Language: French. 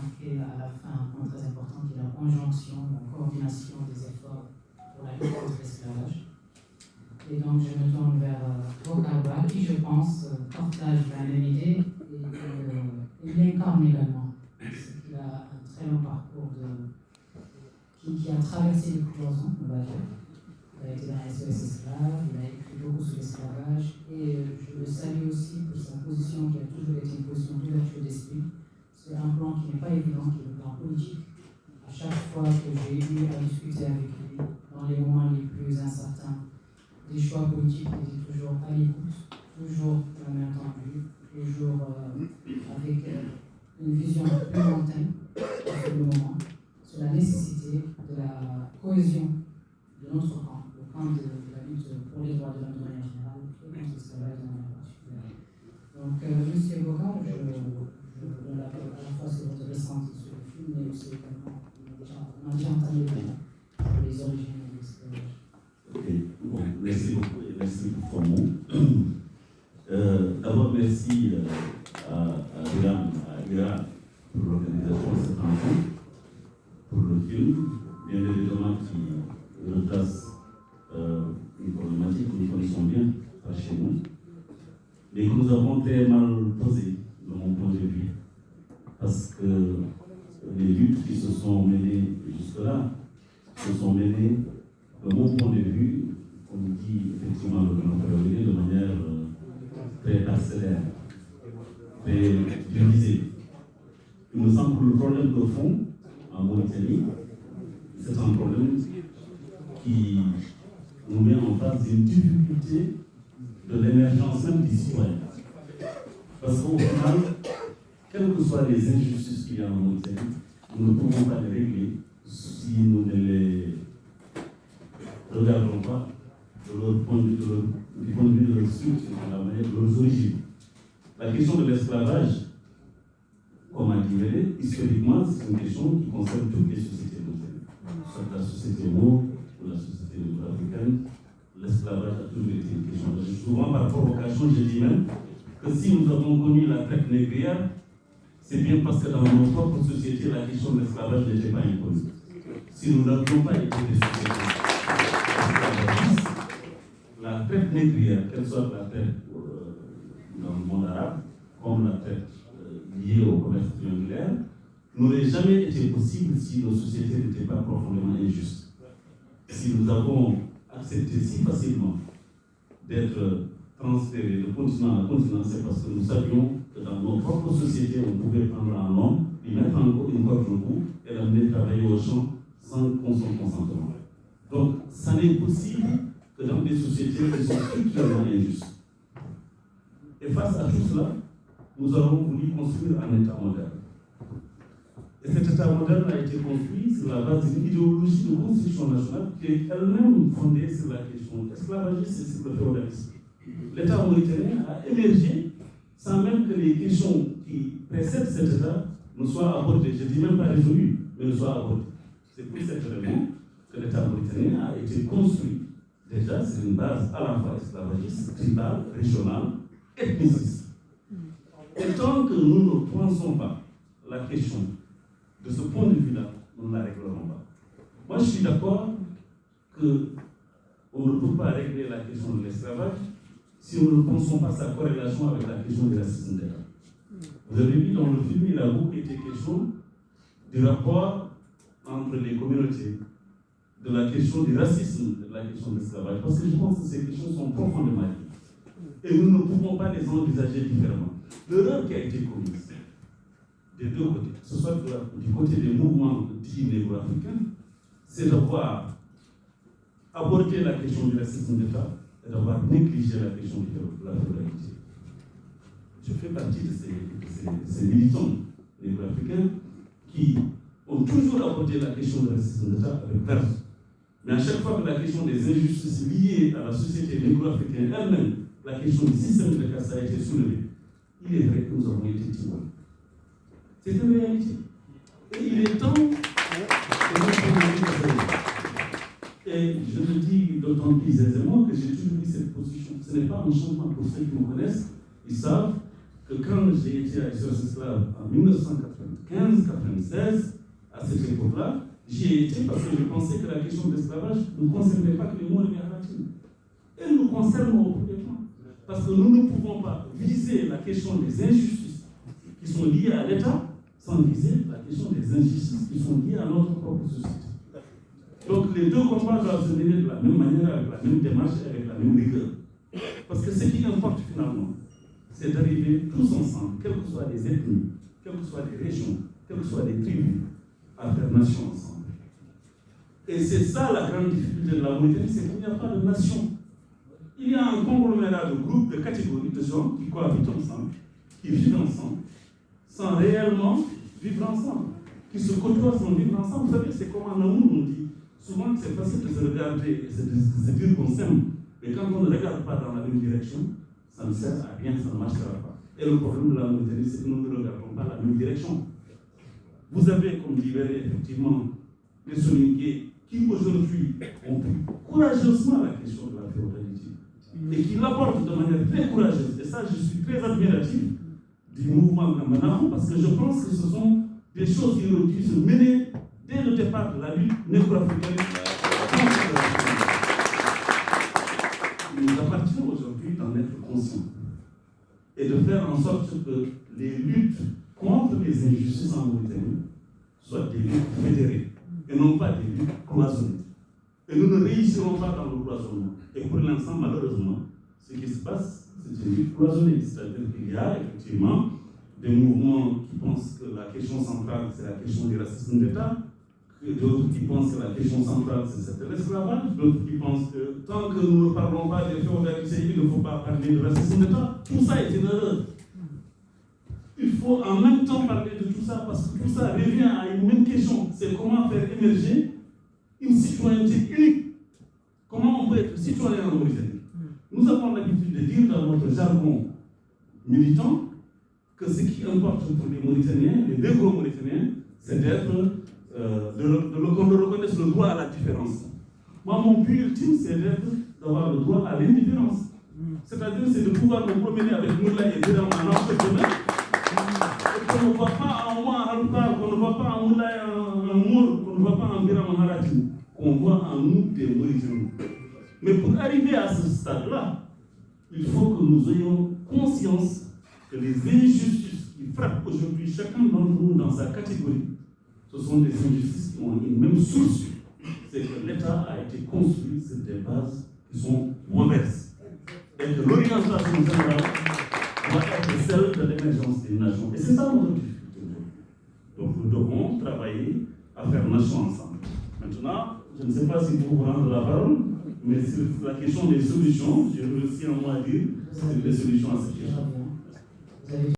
marqué à la fin un point très important qui est la conjonction, la coordination des efforts pour la lutte contre l'esclavage. Et donc je me tourne vers Bokaba, qui je pense partage la même idée et l'incarne également. C'est qu'il a un très long parcours qui a traversé les cloisons, on va dire. Il a été dans la SOS esclave, il a écrit beaucoup sur l'esclavage, et je le salue aussi pour sa position qui a toujours été une position d'ouverture d'esprit. C'est un plan qui n'est pas évident, qui est le plan politique. À chaque fois que j'ai eu à discuter avec lui, dans les moments les plus incertains, des choix politiques étaient toujours à l'écoute, toujours la main tendue, toujours avec une vision plus lointaine sur le moment, sur la nécessité de la cohésion de notre camp, le camp de la lutte pour les droits de l'homme de manière générale et contre l'esclavage de manière particulière. Donc, M. Bokar, je donne la parole à la fois sur votre ressenti sur le film, mais aussi également, on a déjà entendu sur les origines de l'esclavage. Ok, bon, merci beaucoup et merci pour ton mot. D'abord, merci à Ira pour l'organisation de cette rencontre, pour le film, bien évidemment qui retrace une problématique que nous connaissons bien, pas chez nous, mais que nous avons très mal posé de mon point de vue, parce que les luttes qui se sont menées jusque-là se sont menées, de mon point de vue, comme dit effectivement le grand frère, de manière très parcellaire, très divisée. Il me semble que le problème de fond en Mauritanie, c'est un problème qui nous met en face d'une difficulté de l'émergence même des citoyens. Parce qu'au final, quelles que soient les injustices qu'il y a en Mauritanie, nous ne pouvons pas les régler si nous ne les regardons pas de leur point de vue, du point de vue de leur structure, de la manière de leurs origines. La question de l'esclavage, comme a dit Vélé, historiquement, c'est une question qui concerne toutes les sociétés mauriciennes. Soit la société maure ou la société africaine, l'esclavage a toujours été une question. Souvent, par provocation, je dis même que si nous avons connu la traite négrière, c'est bien parce que dans nos propres sociétés, la question de l'esclavage n'était pas inconnue. Si nous n'avions pas été des sociétés esclavagistes, la traite négrière, qu'elle soit la traite dans le monde arabe, comme la traite liée au commerce triangulaire, n'aurait jamais été possible si nos sociétés n'étaient pas profondément injustes. Si nous avons accepté si facilement d'être transférés de continent à continent, c'est parce que nous savions que dans nos propres sociétés, on pouvait prendre un homme, lui mettre une corde au cou et l'amener travailler au champ sans son consentement. Donc, ça n'est possible que dans des sociétés qui sont structurellement injustes. Et face à tout cela, nous avons voulu construire un État moderne. Et cet État moderne a été construit sur la base d'une idéologie de construction nationale qui est elle-même fondée sur la question esclavagiste et sur le féodalisme. L'État mauritanien a émergé sans même que les questions qui précèdent cet État ne soient abordées. Je ne dis même pas résolues, mais ne soient abordées. C'est pour cette raison que l'État mauritanien a été construit. Déjà, c'est une base à la fois esclavagiste, tribale, régionale, ethniciste. Et tant que nous ne pensons pas la question de ce point de vue-là, nous ne la réglerons pas. Moi, je suis d'accord qu'on ne peut pas régler la question de l'esclavage si nous ne pensons pas sa corrélation avec la question du racisme d'État. Vous avez vu dans le film, il a beaucoup été question du rapport entre les communautés, de la question du racisme, de la question de l'esclavage, parce que je pense que ces questions sont profondément liées. Et nous ne pouvons pas les envisager différemment. L'erreur qui a été commise des deux côtés, que ce soit du côté des mouvements dits négro-africains, c'est d'avoir abordé la question du racisme d'État et d'avoir négligé la question de la féodalité. Je fais partie de ces militants négro-africains qui ont toujours abordé la question du racisme d'État avec verve. Mais à chaque fois que la question des injustices liées à la société négro-africaine elle-même, la question du système de caste a été soulevée, il est vrai que nous avons été timorés. C'est une réalité. Et il est temps et je le dis d'autant plus aisément que j'ai toujours eu cette position. Ce n'est pas un changement pour ceux qui me connaissent. Ils savent que quand j'ai été à SOS Esclaves en 1995-96, 1996, à cette époque-là, j'y ai été parce que je pensais que la question de l'esclavage ne concernait pas que les Mauritaniens. Elle nous concerne au premier plan. Parce que nous ne pouvons pas viser la question des injustices qui sont liées à l'État sans viser la question des injustices qui sont liées à notre propre société. Donc les deux combats doivent se mener de la même manière, avec la même démarche et avec la même rigueur. Parce que ce qui importe finalement, c'est d'arriver tous ensemble, quelles que soient les ethnies, quelles que soient les régions, quelles que soient les tribus, à faire nation ensemble. Et c'est ça la grande difficulté de la Mauritanie, c'est qu'il n'y a pas de nation. Il y a un conglomérat de groupes, de catégories de gens qui cohabitent ensemble, qui vivent ensemble, sans réellement vivre ensemble, qui se côtoient sans vivre ensemble. Vous savez, c'est comme en amour, on dit. Souvent, c'est facile de se regarder et de se dire qu'on s'aime. Mais quand on ne regarde pas dans la même direction, ça ne sert à rien, ça ne marchera pas. Et le problème de la Mauritanie, c'est que nous ne regardons pas la même direction. Vous avez comme libéré, effectivement, les Soninké qui aujourd'hui ont pris courageusement la question de la féodalité et qui l'abordent de manière très courageuse. Et ça, je suis très admiratif du mouvement Kamanaho parce que je pense que ce sont des choses qui auraient dû se mener dès le départ de la lutte négro-africaine. Il nous appartient aujourd'hui d'en être conscients et de faire en sorte que les luttes contre les injustices en Mauritanie soient des luttes fédérées et non pas des luttes cloisonnées. Et nous ne réussirons pas dans le cloisonnement. Et pour l'instant, malheureusement, ce qui se passe, c'est une lutte cloisonnée. C'est-à-dire qu'il y a effectivement des mouvements qui pensent que la question centrale, c'est la question du racisme d'État, d'autres qui pensent que la question centrale, c'est celle de l'esclavage, d'autres qui pensent que tant que nous ne parlons pas des féodalités, il ne faut pas parler de racisme d'État. Tout ça est une erreur. Il faut en même temps parler de tout ça, parce que tout ça revient à une même question. C'est comment faire émerger une citoyenneté unique. Comment on peut être citoyen en Mauritanie? Nous avons l'habitude de dire dans notre jargon militant que ce qui importe pour les Mauritaniens, les négro-mauritaniens, c'est d'être, qu'on reconnaisse le droit à la différence. Moi, mon but ultime, c'est d'avoir le droit à l'indifférence. C'est-à-dire, c'est de pouvoir me promener avec Moulay et Biram en entrepreneur, et qu'on ne voit pas en moi un Haroukar, qu'on ne voit pas en Moulay un Mour, qu'on ne voit pas en Biram un Harati, qu'on voit en nous des Mauritaniens. Mais pour arriver à ce stade-là, il faut que nous ayons conscience que les injustices qui frappent aujourd'hui chacun d'entre nous dans sa catégorie, ce sont des injustices qui ont une même source. C'est que l'État a été construit sur des bases qui sont mauvaises. Et que l'orientation générale doit être celle de l'émergence des nations. Et c'est ça notre difficulté. Donc nous devons travailler à faire nation ensemble. Maintenant, je ne sais pas si vous prendre la parole, mais sur la question des solutions, j'ai réussi un mot à dire sur les solutions à cette question.